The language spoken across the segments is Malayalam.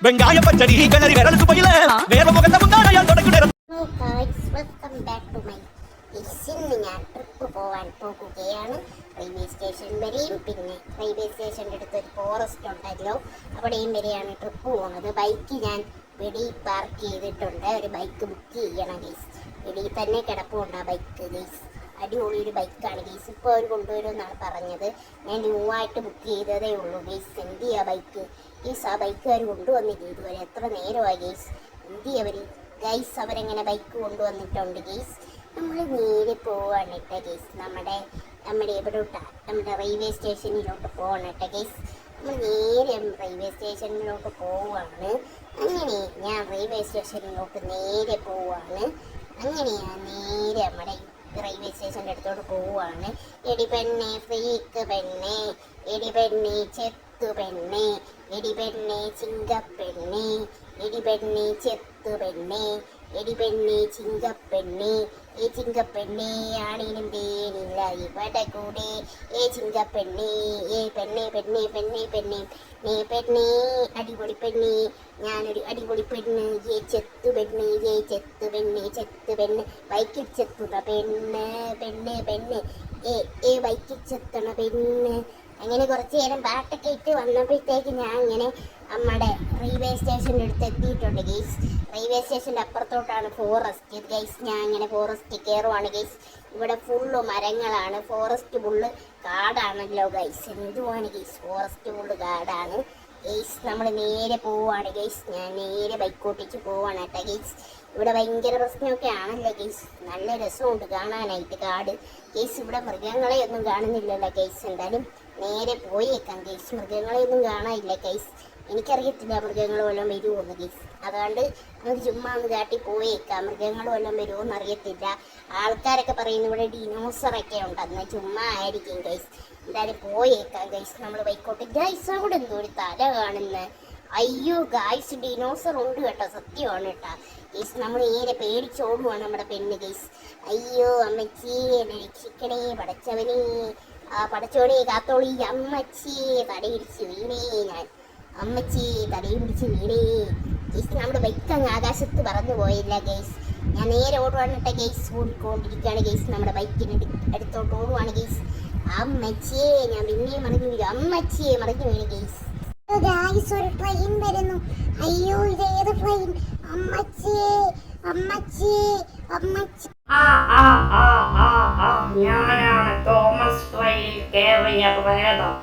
വെങ്കായ പച്ചടി കിണറി വിരൽക്ക് പോയില്ല വേറെ മുഖത്തെ മുങ്ങാടയാൽ തുടങ്ങും. ഇന്ന് ഞാൻ ട്രിപ്പ് പോകാൻ പോകുകയാണ്. റെയിൽവേ സ്റ്റേഷൻ വരെയും പിന്നെ റെയിൽവേ സ്റ്റേഷൻ്റെ അടുത്ത് ഒരു ഫോറസ്റ്റ് ഉണ്ടല്ലോ, അവിടെയും വരെയാണ് ട്രിപ്പ് പോകുന്നത്. ബൈക്ക് ഞാൻ വെളിയിൽ പാർക്ക് ചെയ്തിട്ടുണ്ട്. ഒരു ബൈക്ക് ബുക്ക് ചെയ്യണം ഗൈസ്. വെളിയിൽ തന്നെ കിടപ്പുണ്ട് ആ ബൈക്ക് ഗൈസ്. അടിപൊളി ഒരു ബൈക്കാണ് ഗൈസ്. ഇപ്പോൾ അവർ കൊണ്ടുവരുമെന്നാണ് പറഞ്ഞത്. ഞാൻ ന്യൂ ആയിട്ട് ബുക്ക് ചെയ്തതേ ഉള്ളൂ ഗൈസ്. എന്ത് ചെയ്യുക ബൈക്ക് ഗൈസ്? ആ ബൈക്കുകാർ കൊണ്ടുവന്നില്ല ഇതുവരെ. എത്ര നേരമായി ഗൈസ്? എന്ത് ചെയ്യുക അവർ ഗൈസ്? അവരെങ്ങനെ ബൈക്ക് കൊണ്ടുവന്നിട്ടുണ്ട് ഗൈസ്. നമ്മൾ നേരെ പോവാണിട്ട ഗൈസ്. നമ്മുടെ എവിടോട്ടാ? നമ്മുടെ റെയിൽവേ സ്റ്റേഷനിലോട്ട് പോകണട്ട ഗൈസ്. നമ്മൾ നേരെ റെയിൽവേ സ്റ്റേഷനിലോട്ട് പോവാണ്. അങ്ങനെ ഞാൻ റെയിൽവേ സ്റ്റേഷനിലോട്ട് നേരെ പോവാണ്. അങ്ങനെ ഞാൻ നേരെ നമ്മുടെ റെയിൽവേ സ്റ്റേഷൻ്റെ അടുത്തോട്ട് പോവുകയാണ്. എടി പെണ്ണെ ഫ്രീക്ക് പെണ്ണെ, എടി പെണ്ണെ ചെത്തു പെണ്ണെ, എടി പെണ്ണെ ചിങ്കപ്പെണ്ണെ, എടി പെണ്ണെ ചെത്തു പെണ്ണെ, എടി പെണ്ണെ ചിങ്കപ്പെണ്ണെ, ഏ ചിങ്കപ്പെണ്ണെ ആണിനും തേനില്ല ഇവിടെ കൂടെ, ഏ ചിങ്കപ്പെണ്ണെ, ഏ പെണ്ണെ പെണ്ണെ പെണ്ണെ പെണ്ണെ നീ പെണ്ണെ അടിപൊളി പെണ്ണെ, ഞാനൊരു അടിപൊളി പെണ്ണ്, ഏ ചെത്തു പെണ്ണ്, ഏ ചെത്തു പെണ്ണ്, ചെത്തു പെണ്ണ് ബൈക്കിൽ ചെത്തുന്ന പെണ്ണ്, പെണ്ണ് പെണ്ണ് ഏ ബൈക്കിൽ ചെത്തണ പെണ്ണ്. അങ്ങനെ കുറച്ച് നേരം പാട്ടൊക്കെ ഇട്ട് വന്നപ്പോഴത്തേക്ക് ഞാൻ ഇങ്ങനെ നമ്മുടെ റെയിൽവേ സ്റ്റേഷൻ്റെ അടുത്ത് എത്തിയിട്ടുണ്ട് ഗൈസ്. റെയിൽവേ സ്റ്റേഷൻ്റെ അപ്പുറത്തോട്ടാണ് ഫോറസ്റ്റ് ഗൈസ്. ഞാൻ ഇങ്ങനെ ഫോറസ്റ്റ് കയറുവാണ് ഗൈസ്. ഇവിടെ ഫുള്ള് മരങ്ങളാണ്. ഫോറസ്റ്റ് ഫുള്ള് കാടാണല്ലോ ഗൈസ്. എന്തുവാണ് ഗൈസ്? ഫോറസ്റ്റ് ഫുള്ള് കാടാണ് ഗൈസ്. നമ്മൾ നേരെ പോവുകയാണ് ഗൈസ്. ഞാൻ നേരെ ബൈക്ക് ഓട്ടിച്ച് പോവാണ് കേട്ടോ ഗൈസ്. ഇവിടെ ഭയങ്കര പ്രശ്നമൊക്കെ ആണല്ലോ ഗൈസ്. നല്ല രസമുണ്ട് കാണാനായിട്ട് കാട് ഗൈസ്. ഇവിടെ മൃഗങ്ങളെ ഒന്നും കാണുന്നില്ലല്ലോ ഗൈസ്. എന്തായാലും നേരെ പോയേക്കാം ഗൈസ്. മൃഗങ്ങളെയൊന്നും കാണാനില്ല ഗൈസ്. എനിക്കറിയത്തില്ല മൃഗങ്ങൾ വല്ലതും വരുമോന്ന് ഗൈസ്. അതുകൊണ്ട് നമുക്ക് ചുമ്മാ ഒന്ന് കാട്ടി പോയേക്കാം. മൃഗങ്ങൾ വല്ലതും വരുമോന്ന് അറിയത്തില്ല. ആൾക്കാരൊക്കെ പറയുന്നു ഇവിടെ ഡിനോസറൊക്കെ ഉണ്ടെന്ന്. ചുമ്മാ ആയിരിക്കും ഗൈസ്. എന്തായാലും പോയേക്കാം ഗൈസ്. നമ്മൾ ബൈക്കോട്ട് ഗൈസ്. അവിടെ എന്തോ ഒരു തല കാണുന്നത്. അയ്യോ ഗൈസ്, ഡിനോസർ ഉണ്ട് കേട്ടോ, സത്യമാണ് കേട്ടോ ഗൈസ്. നമ്മൾ നേരെ പേടിച്ചോടുവാണ് നമ്മുടെ പെണ്ണ് ഗൈസ്. അയ്യോ അമ്മച്ചി എന്നെ രക്ഷിക്കണേ പടച്ചവനെ, പടച്ചോണേ കാത്തോളി അമ്മച്ചി, തലയിടിച്ച് വീണേ ഞാൻ, അമ്മച്ചി തലയും പിടിച്ച് വീണേ ഗൈസ്. നമ്മുടെ ബൈക്ക് അങ്ങ് ആകാശത്ത് പറന്നു പോയില്ല ഗൈസ്. ഞാൻ നേരെ ഓടുവാണ് കേട്ടോ ഗൈസ്. ഓടിക്കൊണ്ടിരിക്കുകയാണ് ഗൈസ്. നമ്മുടെ ബൈക്കിന് അടുത്തോട്ട് ഓടുവാണ് ഗൈസ്. അമ്മച്ചിയെ ഞാൻ പിന്നെയും മറിഞ്ഞു വീഴും. അമ്മച്ചിയെ മറിഞ്ഞു വീണു ഗൈസ്. ഒരു ട്രെയിൻ വരുന്നു. അയ്യോ ഇതേത് ട്രെയിൻ? അമ്മച്ചിയെ അമ്മച്ചിയെ അമ്മച്ചി. ഞാനാണ് തോമസ് ട്രെയിനിൽ കയറിയ പ്രേതം.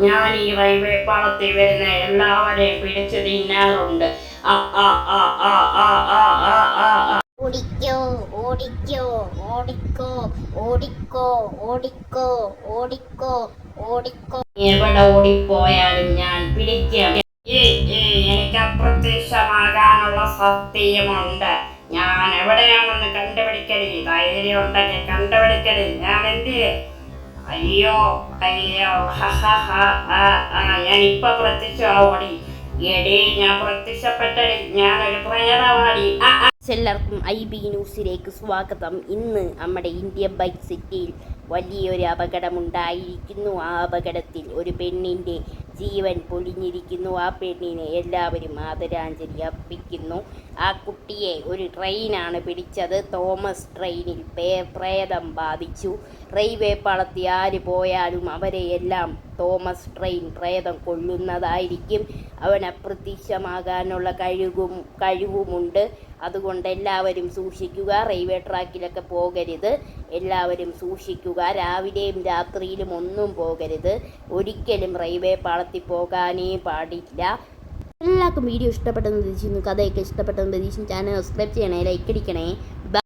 ഞാൻ ഈ റെയിൽവേ പാളത്തിൽ വരുന്ന എല്ലാവരെയും പിടിച്ചു തിന്നാറുണ്ട്. ഓടിക്കോ ഓടിക്കോ ഓടിക്കോ ഓടിക്കോ ഓടിക്കോ ഓടിക്കോ ഓടിക്കോ. എവിടെ ഓടിപ്പോയാലും ഞാൻ പിടിക്കാം. എനിക്ക് അപ്രത്യക്ഷമാകാനുള്ള സത്യമുണ്ട്. ഞാൻ എവിടെയാണെന്ന് കണ്ടുപിടിക്കരുത്. ധൈര്യം ഉണ്ടെങ്കിൽ കണ്ടുപിടിക്കരുത്. ഞാൻ എന്ത്? അയ്യോ അയ്യോ ഞാൻ ഇപ്പൊ പ്രത്യക്ഷമാവടി. എടേ ഞാൻ പ്രത്യക്ഷപ്പെട്ടടി. ഞാനൊരു പ്രേതവാടി. എല്ലാവർക്കും IB ന്യൂസിലേക്ക് സ്വാഗതം. ഇന്ന് നമ്മുടെ ഇന്ത്യൻ ബൈക്ക് സിറ്റിയിൽ വലിയൊരു അപകടമുണ്ടായിരിക്കുന്നു. ആ അപകടത്തിൽ ഒരു പെണ്ണിൻ്റെ ജീവൻ പൊലിഞ്ഞിരിക്കുന്നു. ആ പെണ്ണിനെ എല്ലാവരും ആദരാഞ്ജലി അർപ്പിക്കുന്നു. ആ കുട്ടിയെ ഒരു ട്രെയിനാണ് പിടിച്ചത്. തോമസ് ട്രെയിനിൽ പ്രേതം ബാധിച്ചു. റെയിൽവേ പാളത്തിൽ ആര് പോയാലും അവരെയെല്ലാം തോമസ് ട്രെയിൻ പ്രേതം കൊല്ലുന്നതായിരിക്കും. അവൻ അപ്രത്യക്ഷമാകാനുള്ള കഴിവുമുണ്ട്. അതുകൊണ്ട് എല്ലാവരും സൂക്ഷിക്കുക. റെയിൽവേ ട്രാക്കിലൊക്കെ പോകരുത്. എല്ലാവരും സൂക്ഷിക്കുക. രാവിലെയും രാത്രിയിലും ഒന്നും പോകരുത്. ഒരിക്കലും റെയിൽവേ പാളത്തിൽ പോകാനേ പാടില്ല. എല്ലാവർക്കും വീഡിയോ ഇഷ്ടപ്പെട്ടെന്ന് പ്രതീക്ഷിക്കുന്നു. കഥയൊക്കെ ഇഷ്ടപ്പെട്ടെന്ന് പ്രതീക്ഷിക്കുന്നു. ചാനൽ സബ്സ്ക്രൈബ് ചെയ്യണേ, ലൈക്ക് അടിക്കണേ.